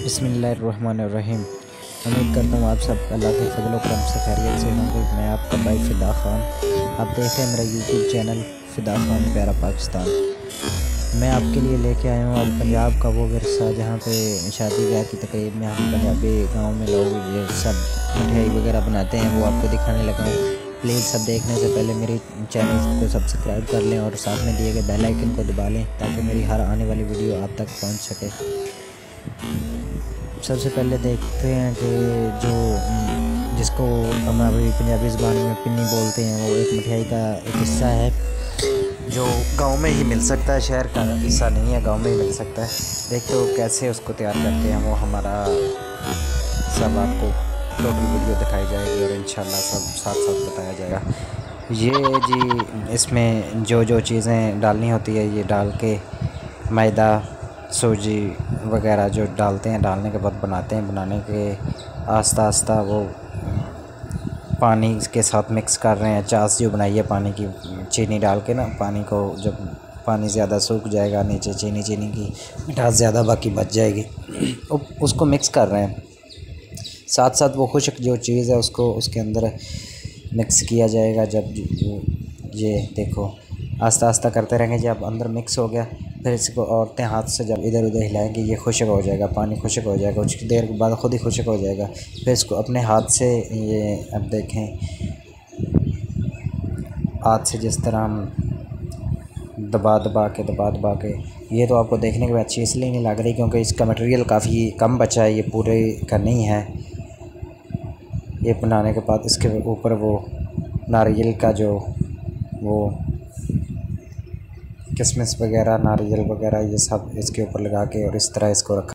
बिस्मिल्लाहिर्रहमानिर्रहीम। उम्मीद करता हूँ आप सब अल्लाह के फजल करम से खैरियत से होंगे। मैं आपका भाई फ़िदा ख़ान, आप देख रहे हैं मेरा यूट्यूब चैनल फ़िदा ख़ान प्यारा पाकिस्तान। मैं आपके लिए लेके आया हूँ अब पंजाब का वो विरसा जहाँ पे शादी ब्याह की तकरीब में हम पंजाबी गाँव में लोग ये सब मिठाई वगैरह बनाते हैं, वो आपको दिखाने लगा हूँ। प्लीज़ सब देखने से पहले मेरे चैनल को सब्सक्राइब कर लें और साथ में दिए गए बेल आइकन को दबा लें ताकि मेरी हर आने वाली वीडियो आप तक पहुँच सके। सबसे पहले देखते हैं कि जो जिसको हमारी पंजाबी ज़बान में पिन्नी बोलते हैं, वो एक मिठाई का एक हिस्सा है जो गांव में ही मिल सकता है, शहर का हिस्सा नहीं है, गांव में ही मिल सकता है। देखते हो कैसे उसको तैयार करते हैं, वो हमारा सब आपको टोटल वीडियो दिखाई जाएगी और इंशाल्लाह सब साथ साथ बताया जाएगा। ये जी इसमें जो जो चीज़ें डालनी होती है ये डाल के मैदा सूजी वगैरह जो डालते हैं, डालने के बाद बनाते हैं। बनाने के आस्ता आस्ता वो पानी के साथ मिक्स कर रहे हैं। चास जो बनाई है पानी की, चीनी डाल के ना, पानी को जब पानी ज़्यादा सूख जाएगा नीचे चीनी की मिठास ज़्यादा बाकी बच जाएगी, उसको मिक्स कर रहे हैं। साथ साथ वो खुश्क जो चीज़ है उसको उसके अंदर मिक्स किया जाएगा। जब ये देखो आस्ता आस्ता करते रहेंगे, जब अंदर मिक्स हो गया फिर इसको औरतें हाथ से जब इधर उधर हिलाएंगे ये खुश्क हो जाएगा, पानी खुश्क हो जाएगा। कुछ देर के बाद ख़ुद ही खुश्क हो जाएगा। फिर इसको अपने हाथ से ये अब देखें, हाथ से जिस तरह हम दबा दबा के ये तो आपको देखने के बाद अच्छी इसलिए नहीं लग रही क्योंकि इसका मटेरियल काफ़ी कम बचा है, ये पूरे का नहीं है। ये बनाने के बाद इसके ऊपर वो नारियल का जो वो किशमिश वगैरह, नारियल वगैरह ये सब इसके ऊपर लगा के और इस तरह इसको रखा।